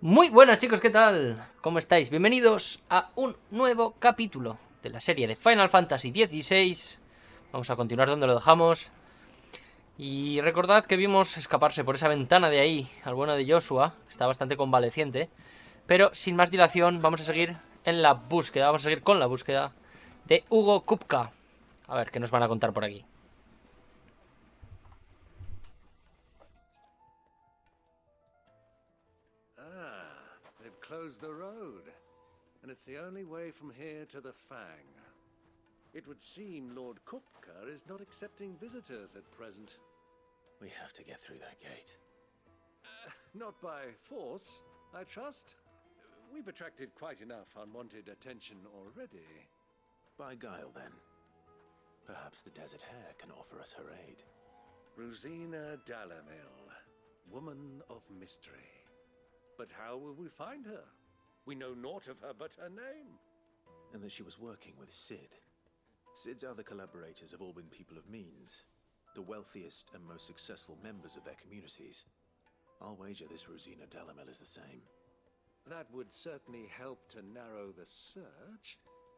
Muy buenas chicos, ¿qué tal? ¿Cómo estáis? Bienvenidos a un nuevo capítulo de la serie de Final Fantasy XVI. Vamos a continuar donde lo dejamos. Y recordad que vimos escaparse por esa ventana de ahí al bueno de Joshua, que está bastante convaleciente. Pero sin más dilación, vamos a seguir en la búsqueda, vamos a seguir con la búsqueda de Hugo Kupka. A ver, ¿qué nos van a contar por aquí? They've closed the road, and it's the only way from here to the Fang. It would seem Lord Kupka is not accepting visitors at present. We have to get through that gate. Not by force, I trust. We've attracted quite enough unwanted attention already. By guile, then. Perhaps the Desert Hare can offer us her aid. Rosina Dalamil, woman of mystery. But how will we find her? We know naught of her but her name. And that she was working with Sid. Sid's other collaborators have all been people of means, the wealthiest and most successful members of their communities. I'll wager this Rosina Dalamil is the same. That would certainly help to narrow the search.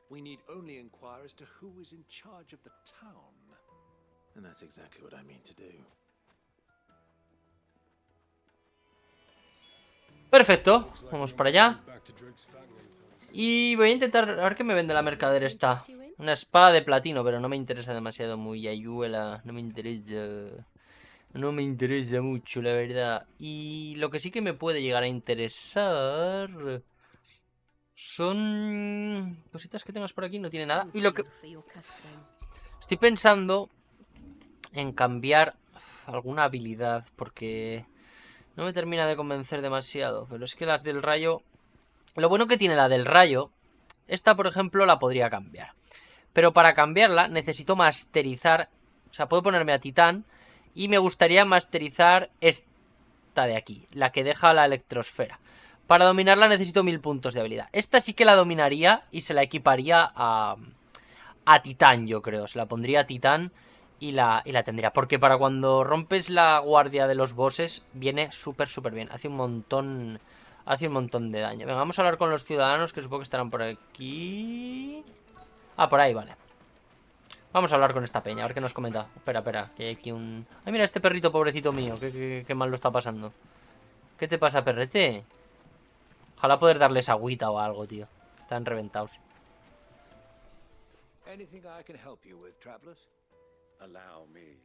We need only inquire as to who is in charge of the town. And that's exactly what I mean to do. Perfecto, vamos para allá. Y voy a intentar, a ver qué me vende la mercader esta. Una espada de platino, pero no me interesa demasiado, muy ayuela. No me interesa. No me interesa mucho, la verdad. Y lo que sí que me puede llegar a interesar son cositas que tengas por aquí, no tiene nada. Y lo que estoy pensando en cambiar alguna habilidad, porque no me termina de convencer demasiado. Pero es que las del rayo... Lo bueno que tiene la del rayo, esta por ejemplo la podría cambiar. Pero para cambiarla necesito masterizar. O sea, puedo ponerme a titán. Y me gustaría masterizar esta de aquí, la que deja la electrosfera. Para dominarla necesito 1000 puntos de habilidad. Esta sí que la dominaría y se la equiparía a titán, yo creo. Se la pondría a titán y la tendría. Porque para cuando rompes la guardia de los bosses viene súper bien. Hace un montón de daño. Venga, vamos a hablar con los ciudadanos, que supongo que estarán por aquí. Ah, por ahí, vale. Vamos a hablar con esta peña, a ver qué nos comenta. Espera, que hay aquí un... Ay, mira, este perrito pobrecito mío, qué mal lo está pasando. ¿Qué te pasa, perrete? Ojalá poder darles agüita o algo, tío. Están reventados. Anything I can help you with, travelers? Allow me.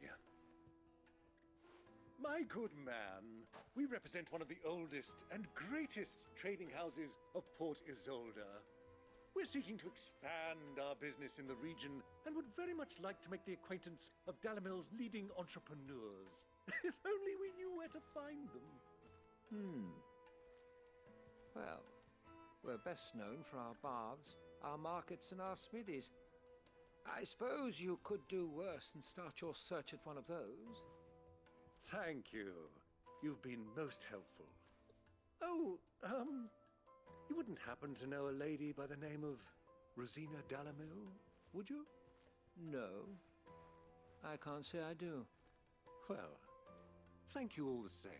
My good man, we represent one of the oldest and greatest trading houses of Port Isolde. We're seeking to expand our business in the region and would very much like to make the acquaintance of Dalamil's leading entrepreneurs. If only we knew where to find them. Well, we're best known for our baths, our markets and our smithies. I suppose you could do worse than start your search at one of those. Thank you. You've been most helpful. Oh, you wouldn't happen to know a lady by the name of Rosina Dalamil, would you? No, I can't say I do. Well, thank you all the same.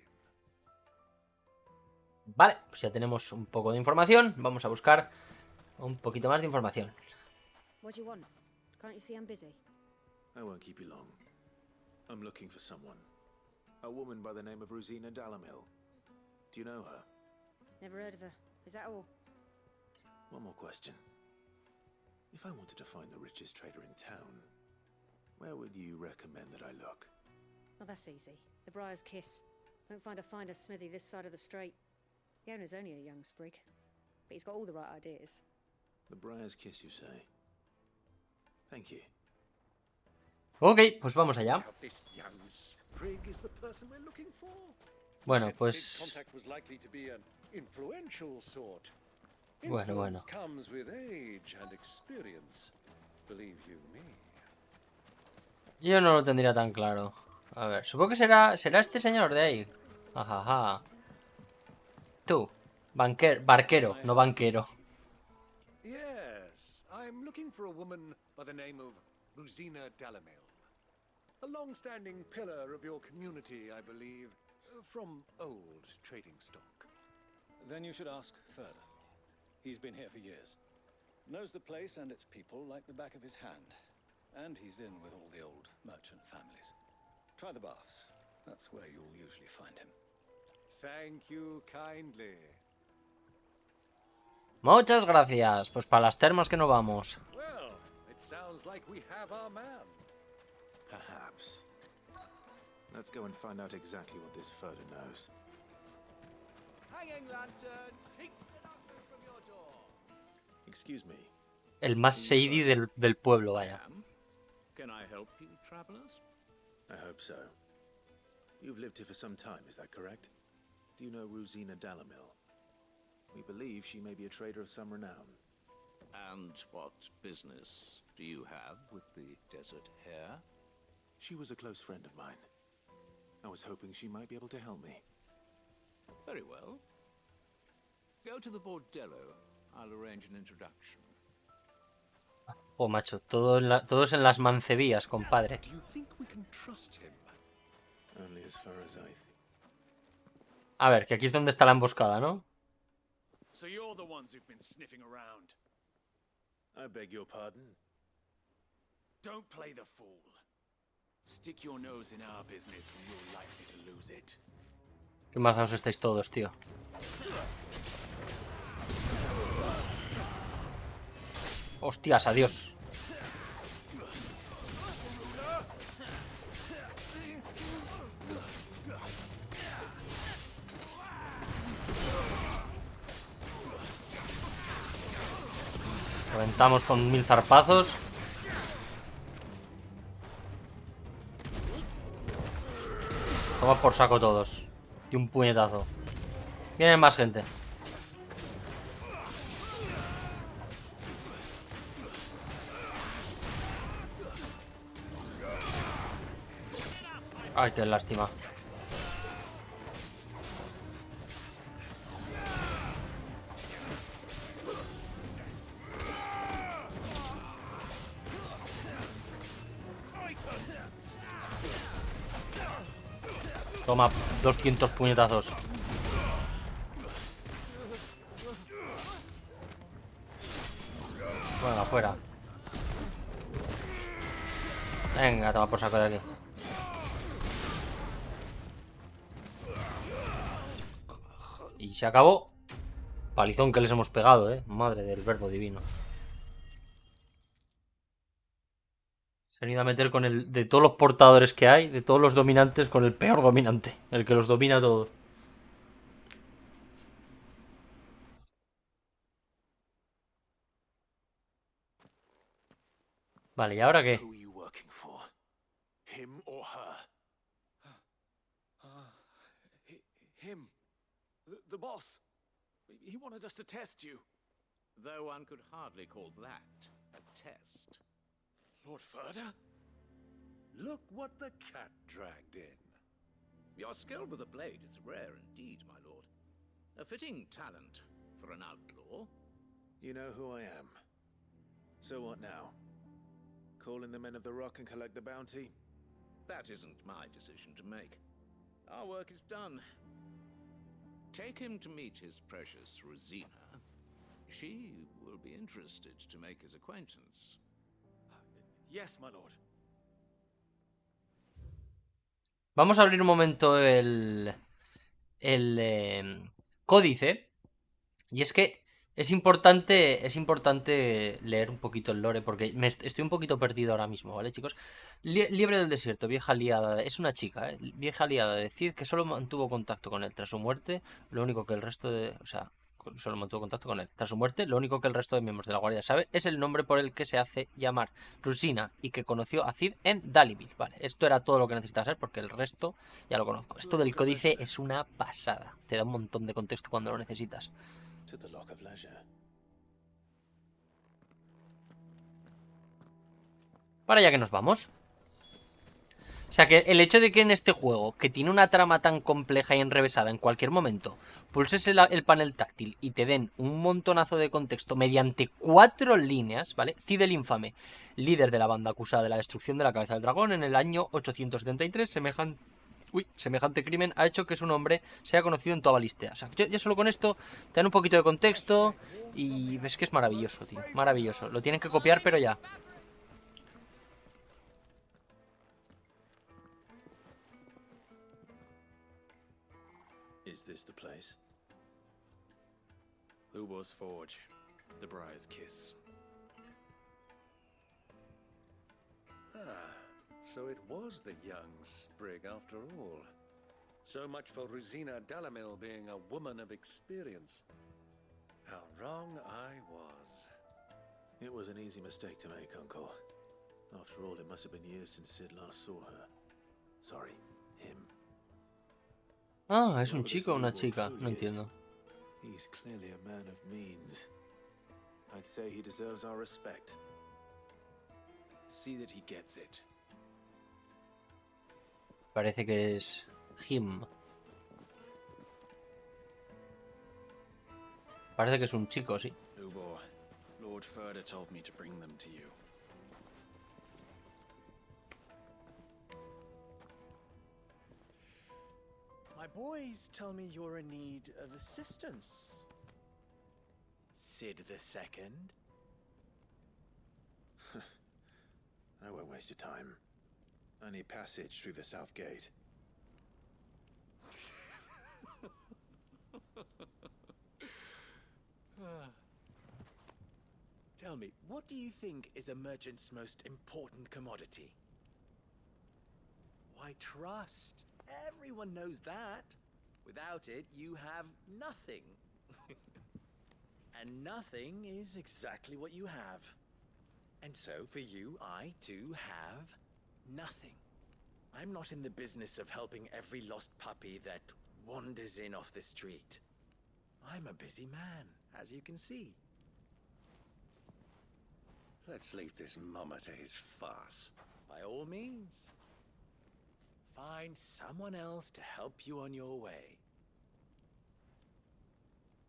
Vale, pues ya tenemos un poco de información. Vamos a buscar un poquito más de información. What do you want? Can't you see I'm busy? I won't keep you long. I'm looking for someone. A woman by the name of Rosina Dalamil. Do you know her? Never heard of her. Is that all? One more question. If I wanted to find the richest trader in town, where would you recommend that I look? Oh, that's easy. The Briar's Kiss. Won't find a finer smithy this side of the strait. The owner's only a young sprig, but he's got all the right ideas. The Briar's Kiss, you say? Thank you. Ok, pues vamos allá. This young sprig is the person we're looking for. Bueno, Sid's pues... contact was likely to be an influential sort. Bueno. Influence comes with age and experience, believe you me. Yo no lo tendría tan claro. A ver, supongo que será este señor de ahí. Ajaja. Tú, barquero, no banquero. Yes, I'm looking for a woman by the name of Rosina Dalamil. A long-standing pillar of your community, I believe, from old trading stock. Then you should ask further. He's been here for years. Knows the place and its people like the back of his hand. And he's in with all the old merchant families. Try the baths. That's where you'll usually find him. Thank you kindly. Muchas gracias. Pues para las termas que no vamos. Well, it sounds like we have our man. Perhaps. Let's go and find out exactly what this Furder knows. Hanging lanterns, keep the darkness from your door. Excuse me. El más shady del pueblo, vaya. Can I help you, travelers? I hope so. You've lived here for some time, is that correct? Do you know Rosina Dalamil? We believe she may be a trader of some renown. And what business do you have with the desert hare? She was a close friend of mine. I was hoping she might be able to help me. Very well. Go to the bordello. I'll arrange an introduction. Oh, macho, todos en las mancebías, compadre. Do you think we can trust him? Only as far as I think. A ver, que aquí es donde está la emboscada, ¿no? So you're the ones who've been sniffing around. I beg your pardon? Don't play the fool. Stick your nose in our business and you're likely to lose it. Qué mazaos estáis todos, tío. Hostias, adiós. Reventamos con 1000 zarpazos. Toma por saco todos. Y un puñetazo. Vienen más gente. Ay, qué lástima. Toma 200 puñetazos. Bueno, afuera. Venga, toma por saco de aquí. Y se acabó. Palizón que les hemos pegado, madre del verbo divino. Se han ido a meter con el... De todos los portadores que hay, de todos los dominantes, con el peor dominante. El que los domina a todos. Vale, ¿y ahora qué? Who are you working for? Him or her? Him. The boss. He wanted us to test you. Though one could hardly call that a test. Lord Furder? Look what the cat dragged in. Your skill with the blade is rare indeed, my lord. A fitting talent for an outlaw. You know who I am. So what now? Call in the Men of the Rock and collect the bounty? That isn't my decision to make. Our work is done. Take him to meet his precious Rosina. She will be interested to make his acquaintance. Yes, my lord. Vamos a abrir un momento el códice. Y es que es importante leer un poquito el lore, porque estoy un poquito perdido ahora mismo, ¿vale, chicos? Liebre del desierto, vieja aliada, es una chica, vieja aliada de Cid, que solo mantuvo contacto con él tras su muerte, lo único que el resto de... O sea, solo mantuvo contacto con él. Tras su muerte, lo único que el resto de miembros de la guardia sabe es el nombre por el que se hace llamar Rosina y que conoció a Cid en Dalimil. Vale, esto era todo lo que necesitaba saber porque el resto ya lo conozco. Esto del códice es una pasada. Te da un montón de contexto cuando lo necesitas. Para allá que nos vamos. O sea que el hecho de que en este juego, que tiene una trama tan compleja y enrevesada en cualquier momento, pulses el panel táctil y te den un montonazo de contexto mediante 4 líneas, ¿vale? Cid el infame, líder de la banda acusada de la destrucción de la cabeza del dragón en el año 873, semejante crimen ha hecho que su nombre sea conocido en toda Valistea. O sea, ya solo con esto te dan un poquito de contexto y ves que es maravilloso, tío. Maravilloso. Lo tienen que copiar, pero ya. Is this the place? Ubor's Forge, the Briar's Kiss. Ah, so it was the young sprig after all. So much for Rosina Dalamil being a woman of experience. How wrong I was. It was an easy mistake to make, Uncle. After all, it must have been years since Sid last saw her. Sorry, him. Ah, ¿es un chico o una chica? No entiendo. He's clearly a man of means. I'd say he deserves our respect. See that he gets it. Parece que es him. Parece que es un chico, sí. Ubor, Lord Furder told me to bring them to you. My boys tell me you're in need of assistance. Sid the Second? I won't waste your time. I need passage through the south gate. Tell me, what do you think is a merchant's most important commodity? Why, trust. Everyone knows that. Without it, you have nothing. And nothing is exactly what you have. And so, for you, I, too, have nothing. I'm not in the business of helping every lost puppy that wanders in off the street. I'm a busy man, as you can see. Let's leave this mummer to his farce. By all means. Find someone else to help you on your way.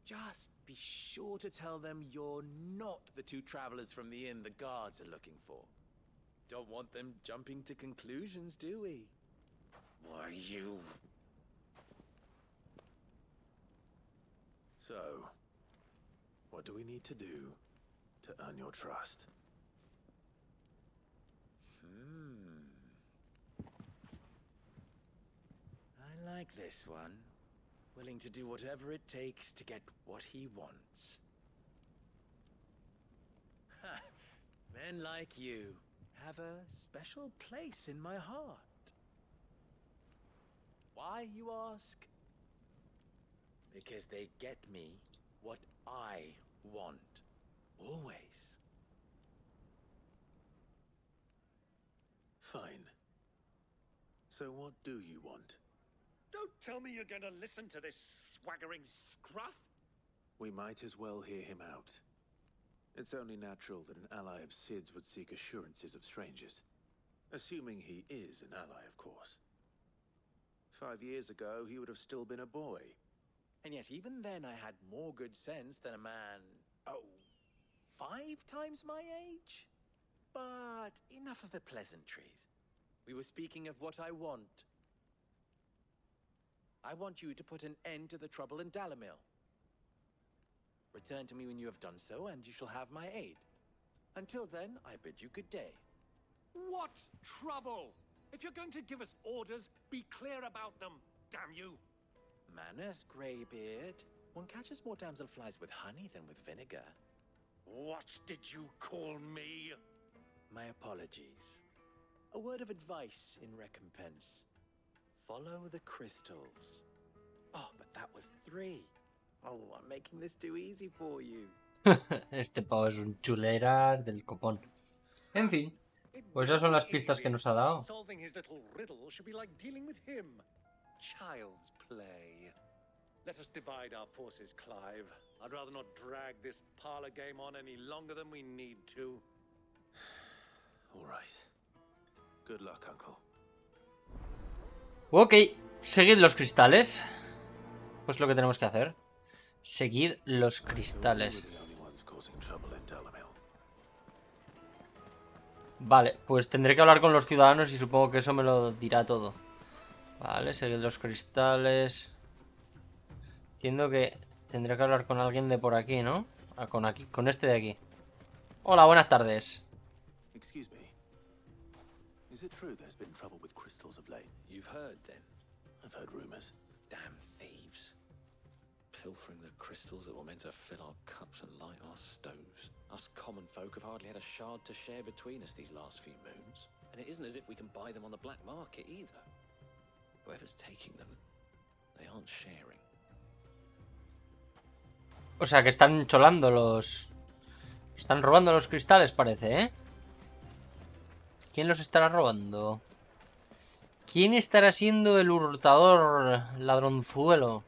Just be sure to tell them you're not the two travelers from the inn the guards are looking for. Don't want them jumping to conclusions, do we? Why, you... So, what do we need to do to earn your trust? I like this one. Willing to do whatever it takes to get what he wants. Ha! Men like you have a special place in my heart. Why, you ask? Because they get me what I want. Always. Fine. So what do you want? Don't tell me you're going to listen to this swaggering scruff. We might as well hear him out. It's only natural that an ally of Sid's would seek assurances of strangers. Assuming he is an ally, of course. 5 years ago, he would have still been a boy. And yet even then I had more good sense than a man, 5 times my age? But enough of the pleasantries. We were speaking of what I want. I want you to put an end to the trouble in Dalamil. Return to me when you have done so, and you shall have my aid. Until then, I bid you good day. What trouble? If you're going to give us orders, be clear about them, damn you. Manners, Greybeard. One catches more damselflies with honey than with vinegar. What did you call me? My apologies. A word of advice in recompense. Follow the crystals. Oh, but that was 3. Oh, I'm making this too easy for you. Este pavo es un chuleras del copón. En fin, pues esas son las pistas que nos ha dado. Solving his little riddle should be like dealing with him. Child's play. Let us divide our forces, Clive. I'd rather not drag this parlor game on any longer than we need to. All right. Good luck, Uncle. Ok, seguid los cristales. Pues lo que tenemos que hacer. Seguid los cristales. Vale, pues tendré que hablar con los ciudadanos y supongo que eso me lo dirá todo. Vale, seguir los cristales. Entiendo que tendré que hablar con alguien de por aquí, ¿no? Con este de aquí. Hola, buenas tardes. Excuse me. Is it true there's been trouble with crystals of late? You've heard, then? I've heard rumors. Damn thieves. Pilfering the crystals that were meant to fill our cups and light our stoves. Us common folk have hardly had a shard to share between us these last few moons. And it isn't as if we can buy them on the black market either. Whoever's taking them, they aren't sharing. O sea, que están cholando los... Están robando los cristales, parece, ¿eh? ¿Quién los estará robando? ¿Quién estará siendo el hurtador ladronzuelo?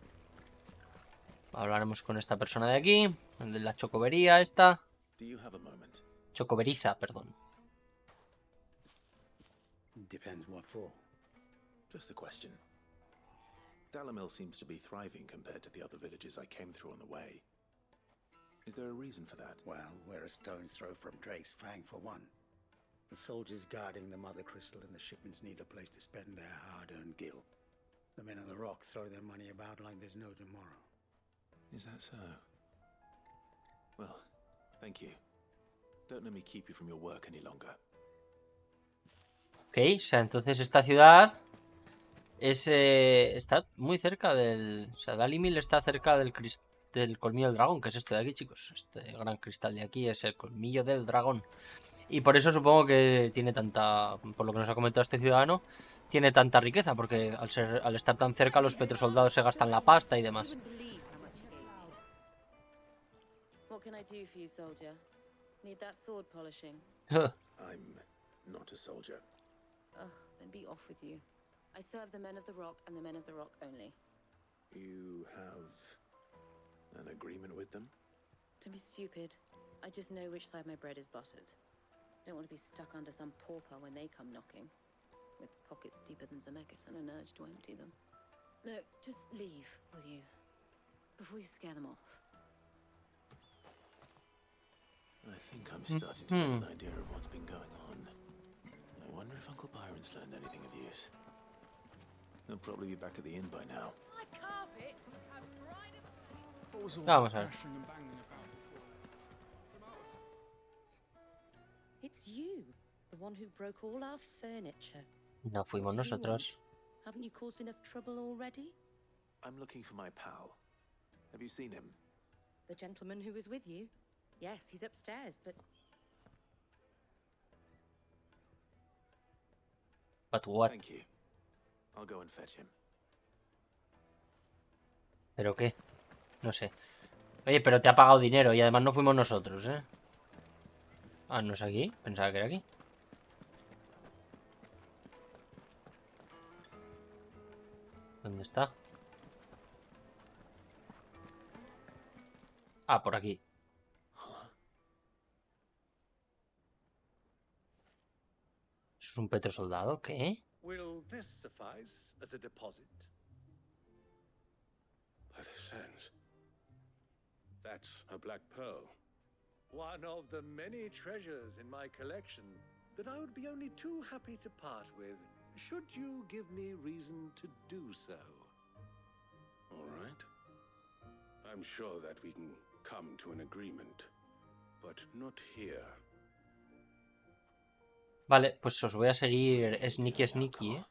Hablaremos con esta persona de aquí. El de la chocobería esta. Do you have a moment? Chocoberiza, perdón. Depends what for. Just a question. Dalamil seems to be thriving compared to the other villages I came through on the way. Is there a reason for that? Well, we're a stone's throw from Drake's Fang for one. The soldiers guarding the mother crystal and the shipments need a place to spend their hard-earned gil. The men of the rock throw their money about like there's no tomorrow. Is that so? Well, thank you. Don't let me keep you from your work any longer. Ok, o sea, entonces esta ciudad es está muy cerca del... O sea, Dalimil está cerca del colmillo del dragón, que es esto de aquí, chicos. Este gran cristal de aquí es el colmillo del dragón. Y por eso supongo que tiene tanta... Por lo que nos ha comentado este ciudadano, tiene tanta riqueza, porque al estar tan cerca los petrosoldados se gastan la pasta y demás. What can I do for you, soldier? Need that sword polishing? I'm not a soldier. Ugh, then be off with you. I serve the men of the rock and the men of the rock only. You have an agreement with them? Don't be stupid. I just know which side my bread is buttered. Don't want to be stuck under some pauper when they come knocking, with pockets deeper than Zemeckis and an urge to empty them. No, just leave, will you? Before you scare them off. I think I'm starting to get an idea of what's been going on. I wonder if Uncle Byron's learned anything of use. He'll probably be back at the inn by now. My carpets have pride of Vamos a ver. It's you, the one who broke all our furniture. No fuimos nosotros. Haven't you caused enough trouble already? I'm looking for my pal. Have you seen him? The gentleman who was with you? Yes, he's upstairs, but... But what? Thank you. I'll go and fetch him. ¿Pero qué? No sé. Oye, pero te ha pagado dinero y además no fuimos nosotros, ¿eh? Ah, ¿no es aquí? Pensaba que era aquí. ¿Dónde está? Ah, por aquí. ¿Eso es un petrosoldado? ¿Qué? Will this suffice as a deposit? By the sands. That's a black pearl. One of the many treasures in my collection that I would be only too happy to part with, should you give me reason to do so. All right. I'm sure that we can come to an agreement, but not here. Vale, pues os voy a seguir sneaky, ¿eh?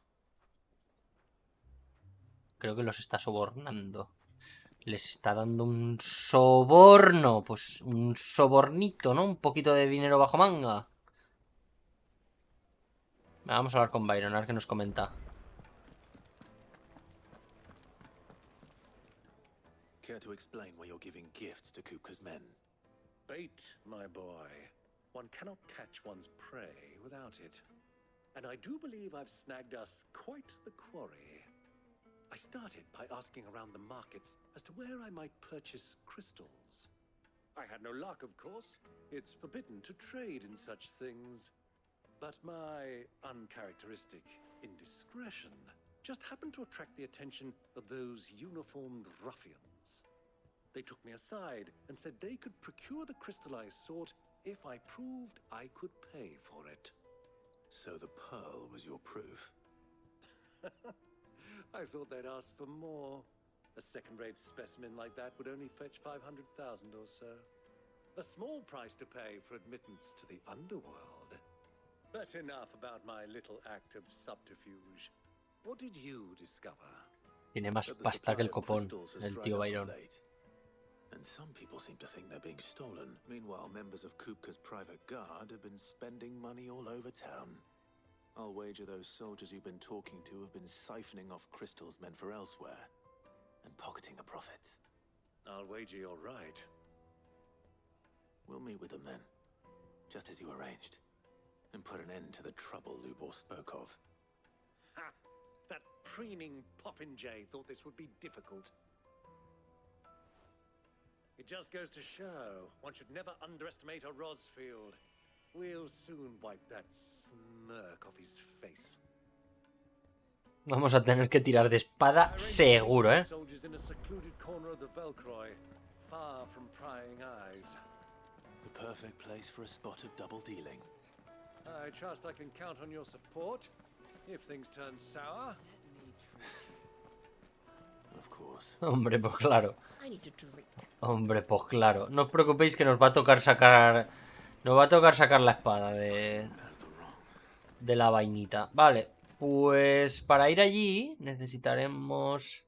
Creo que los está sobornando. Les está dando un soborno. Pues un sobornito, ¿no? Un poquito de dinero bajo manga. Vamos a hablar con Byron, a ver qué nos comenta. Care to explain why you're giving gifts to Kupka's men? Bait, my boy. One cannot catch one's prey without it. And I do believe I've snagged us quite the quarry. I started by asking around the markets as to where I might purchase crystals. I had no luck, of course. It's forbidden to trade in such things. But my uncharacteristic indiscretion just happened to attract the attention of those uniformed ruffians. They took me aside and said they could procure the crystal I sought if I proved I could pay for it. So the pearl was your proof? I thought they'd ask for more. A second-rate specimen like that would only fetch 500,000 or so. A small price to pay for admittance to the underworld. But enough about my little act of subterfuge. What did you discover? Tiene más pasta que el copón, el tío Byron. And some people seem to think they're being stolen. Meanwhile, members of Kupka's private guard have been spending money all over town. I'll wager those soldiers you've been talking to have been siphoning off crystals meant for elsewhere and pocketing the profits. I'll wager you're right. We'll meet with them then, just as you arranged, and put an end to the trouble Lubor spoke of. Ha! That preening popinjay thought this would be difficult. It just goes to show one should never underestimate a Rosfield. We'll soon wipe that smirk off his face. Vamos a tener que tirar de espada seguro, ¿eh? Soldiers in a secluded corner of the Velcroy, far from prying eyes. The perfect place for a spot of double dealing. I trust I can count on your support if things turn sour. Of course. Hombre, pues claro. Hombre, pues claro. No os preocupéis que nos va a tocar sacar... Nos va a tocar sacar la espada de la vainita. Vale, pues para ir allí necesitaremos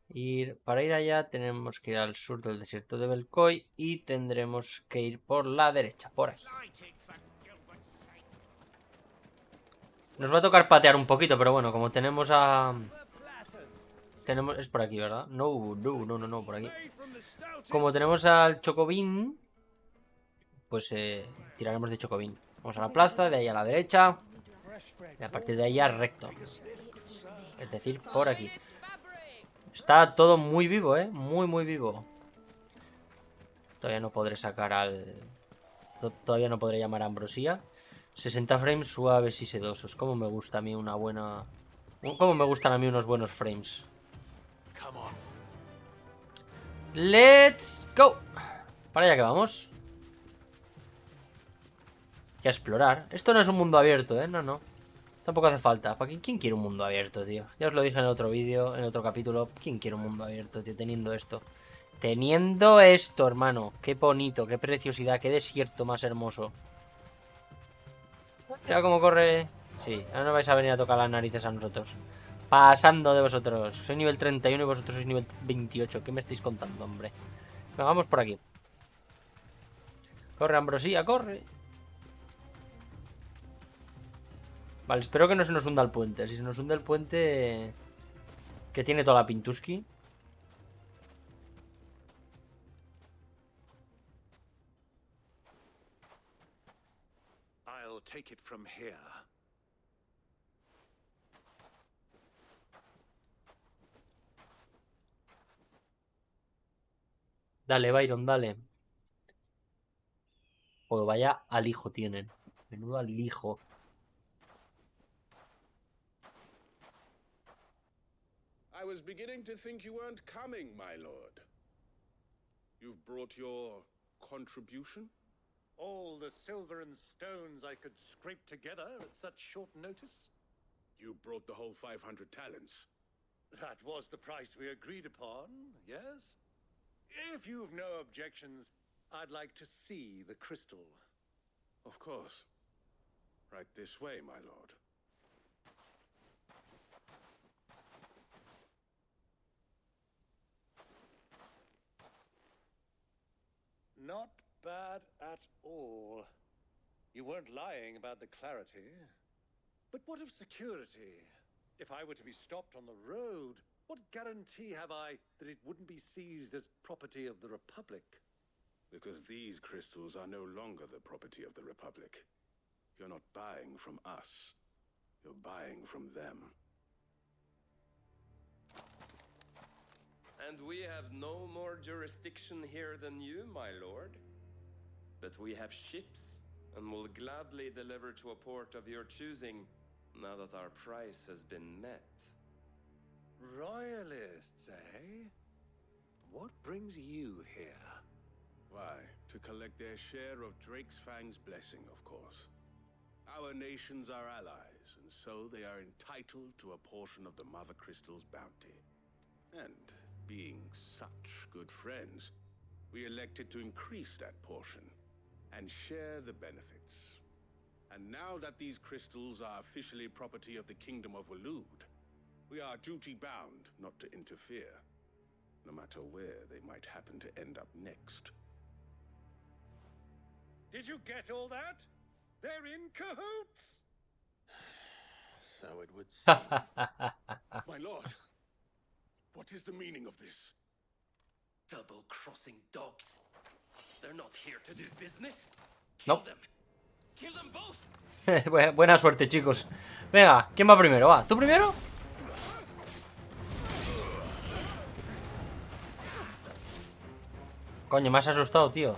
ir... Para ir allá tenemos que ir al sur del desierto de Belcoy y tendremos que ir por la derecha, por aquí. Nos va a tocar patear un poquito, pero bueno, como tenemos a... Es por aquí, ¿verdad? No, por aquí. Como tenemos al Chocobín, pues tiraremos de Chocobín. Vamos a la plaza, de ahí a la derecha. Y a partir de ahí a recto. Es decir, por aquí. Está todo muy vivo, ¿eh? Muy vivo. Todavía no podré sacar al... Todavía no podré llamar a Ambrosía. 60 frames suaves y sedosos. Como me gusta a mí una buena... Como me gustan a mí unos buenos frames. Let's go. Para allá que vamos. Y a explorar. Esto no es un mundo abierto, ¿eh? No. Tampoco hace falta. ¿Quién quiere un mundo abierto, tío? Ya os lo dije en el otro vídeo, en el otro capítulo. ¿Quién quiere un mundo abierto, tío? Teniendo esto. Teniendo esto, hermano. Qué bonito, qué preciosidad, qué desierto más hermoso. Mira cómo corre. Sí, ahora no vais a venir a tocar las narices a nosotros. Pasando de vosotros. Soy nivel 31 y vosotros sois nivel 28. ¿Qué me estáis contando, hombre? Venga, vamos por aquí. Corre, Ambrosía, corre. Vale, espero que no se nos hunda el puente. Si se nos hunde el puente... Que tiene toda la pintuski. I'll take it from here. Dale, Byron, dale. Joder, vaya alijo tienen. Menudo alijo. I was beginning to think you weren't coming, my lord. You've brought your contribution? All the silver and stones I could scrape together at such short notice? You brought the whole 500 talents. That was the price we agreed upon, yes? If you've no objections, I'd like to see the crystal. Of course. Right this way, my lord. Not bad at all. You weren't lying about the clarity. But what of security? If I were to be stopped on the road, what guarantee have I that it wouldn't be seized as property of the Republic? Because these crystals are no longer the property of the Republic. You're not buying from us. You're buying from them. And we have no more jurisdiction here than you, my lord. But we have ships, and will gladly deliver to a port of your choosing, now that our price has been met. Royalists, eh? What brings you here? Why, to collect their share of Drake's Fang's blessing, of course. Our nations are allies. and so they are entitled to a portion of the Mother Crystal's bounty. And being such good friends, we elected to increase that portion and share the benefits. And now that these crystals are officially property of the Kingdom of Waloed, we are duty-bound not to interfere, no matter where they might happen to end up next. Did you get all that? They're in cahoots! So it would seem. My lord, what is the meaning of this? Double-crossing dogs. They're not here to do business. No. Kill them. Kill them both. Buena suerte, chicos. Venga, ¿quién va primero? Va, ¿tú primero? Coño, me has asustado, tío.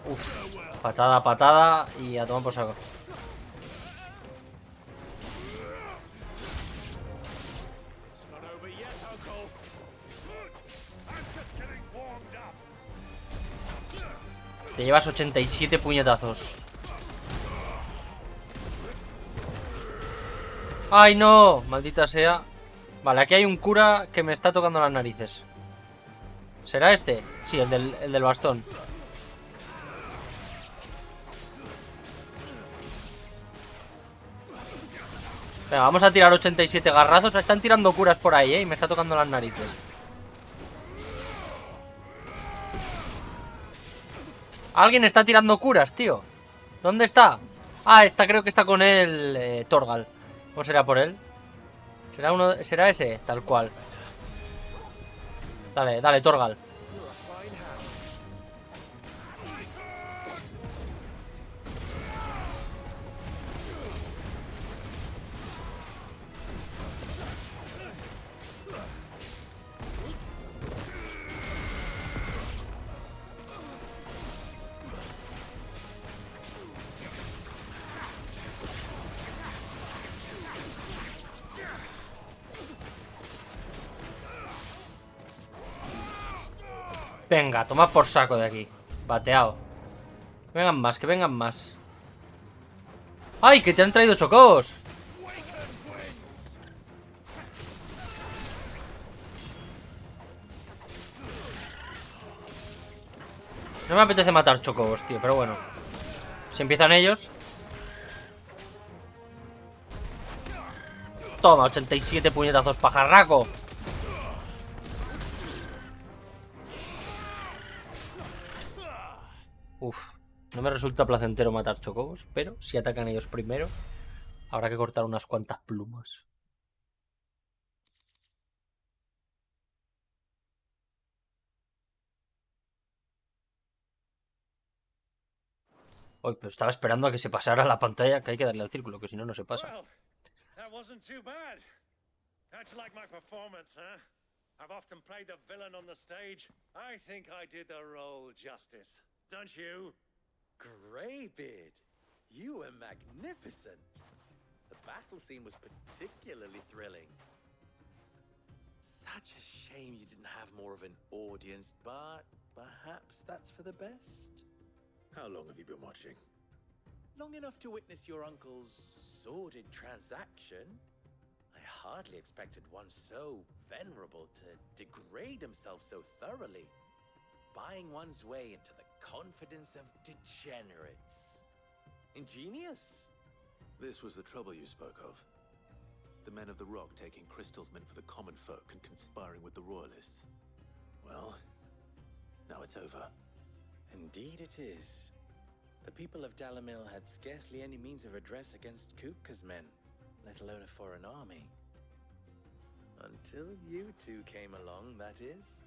Uf, patada, patada y a tomar por saco. Te llevas 87 puñetazos. ¡Ay, no! Maldita sea. Vale, aquí hay un cura que me está tocando las narices. ¿Será este? Sí, el del bastón. Venga, vamos a tirar 87 garrazos. Están tirando curas por ahí, y me está tocando las narices. Alguien está tirando curas, tío. ¿Dónde está? Ah, creo que está con él Torgal. ¿Cómo será por él? ¿Será ese? Tal cual. Dale, dale, Torgal. Venga, toma por saco de aquí. Bateado. Que vengan más, que vengan más. ¡Ay, que te han traído chocobos! No me apetece matar chocobos, tío, pero bueno. Si empiezan ellos. Toma, 87 puñetazos, pajarraco. Uf, no me resulta placentero matar chocobos, pero si atacan ellos primero, habrá que cortar unas cuantas plumas. Uy, pero estaba esperando a que se pasara la pantalla, que hay que darle al círculo, que si no, no se pasa. Well, that wasn't too bad. How'd you like my performance, huh? I've often played the villain on the stage. I think I did the role justice. Don't you? Greybeard, you were magnificent. The battle scene was particularly thrilling. Such a shame you didn't have more of an audience, but perhaps that's for the best. How long have you been watching? Long enough to witness your uncle's sordid transaction. I hardly expected one so venerable to degrade himself so thoroughly, buying one's way into the confidence of degenerates. Ingenious. This was the trouble you spoke of. The men of the Rock taking crystals meant for the common folk and conspiring with the royalists. Well, now it's over. Indeed it is. The people of Dalamil had scarcely any means of redress against Kupka's men, let alone a foreign army. Until you two came along, that is.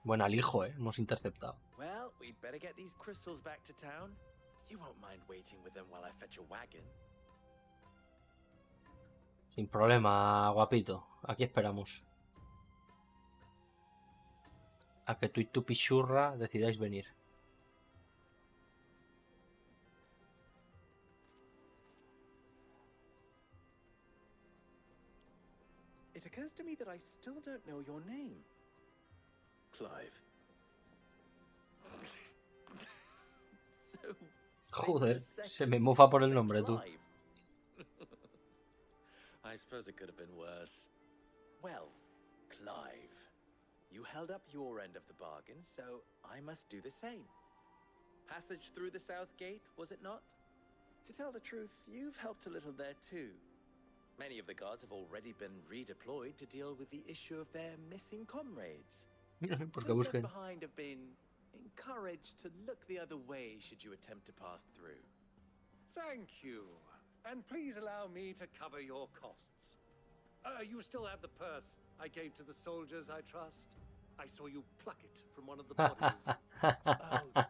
Buen alijo, hemos interceptado. Well, we'd better get these crystals back to town. You won't mind waiting with them while I fetch a wagon. Sin problema, guapito. Aquí esperamos. a que tú y tu pichurra decidáis venir. It occurs to me that I still don't know your name. Clive. Joder, se me mofa por el nombre, tú. I suppose it could have been worse. Well, Clive, you held up your end of the bargain, so I must do the same. Passage through the south gate, was it not? To tell the truth, you've helped a little there too. Many of the guards have already been redeployed to deal with the issue of their missing comrades. Pues que Those busquen. left behind have been encouraged to look the other way should you attempt to pass through. Thank you. And please allow me to cover your costs. You still have the purse I gave to the soldiers, I trust? I saw you pluck it from one of the bodies. Oh,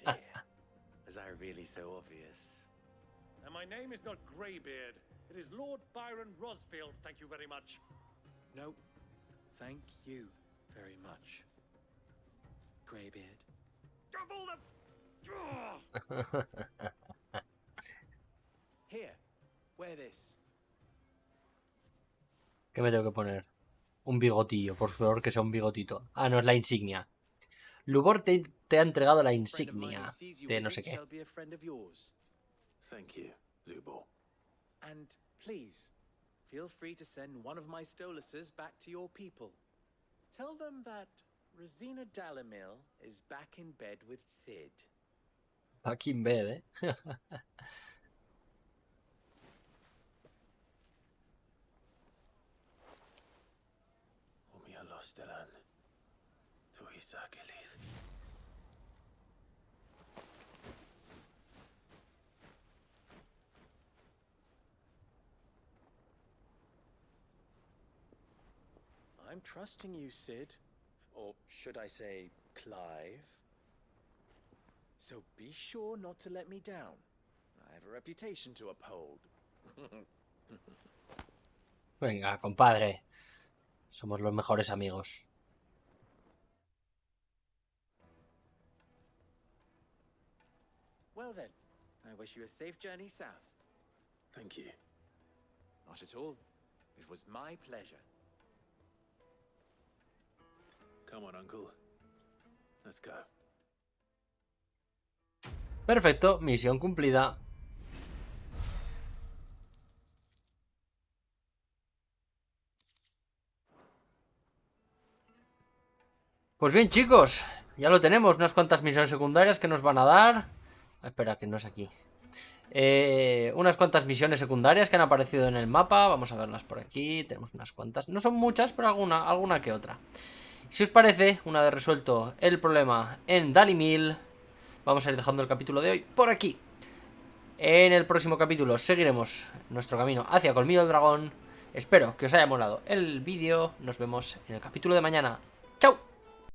dear. Was I really so obvious? And my name is not Greybeard. It is Lord Byron Rosfield, thank you very much. No, thank you very much, Greybeard. Here, wear this. ¿Qué me tengo que poner? Un bigotillo, por favor, que sea un bigotito. Ah, no, es la insignia. Lubor te ha entregado la insignia de no sé qué. Thank you, Lubor. And please, feel free to send one of my Stoluses back to your people. Tell them that Rosina Dalamil is back in bed with Sid. Back in bed, ¿eh? I'm trusting you, Sid. Or should I say, Clive? So be sure not to let me down. I have a reputation to uphold. Venga, compadre. Somos los mejores amigos. Well then, I wish you a safe journey south. Thank you. Not at all. It was my pleasure. Come on, Uncle. Let's go. Perfecto, misión cumplida. Pues bien, chicos, ya lo tenemos. Unas cuantas misiones secundarias que nos van a dar. Espera, que no es aquí. Unas cuantas misiones secundarias que han aparecido en el mapa. Vamos a verlas por aquí. Tenemos unas cuantas. No son muchas, pero alguna que otra. Si os parece, una vez resuelto el problema en Dalimil, vamos a ir dejando el capítulo de hoy por aquí. En el próximo capítulo seguiremos nuestro camino hacia Colmillo del Dragón. Espero que os haya molado el vídeo. Nos vemos en el capítulo de mañana. ¡Chao!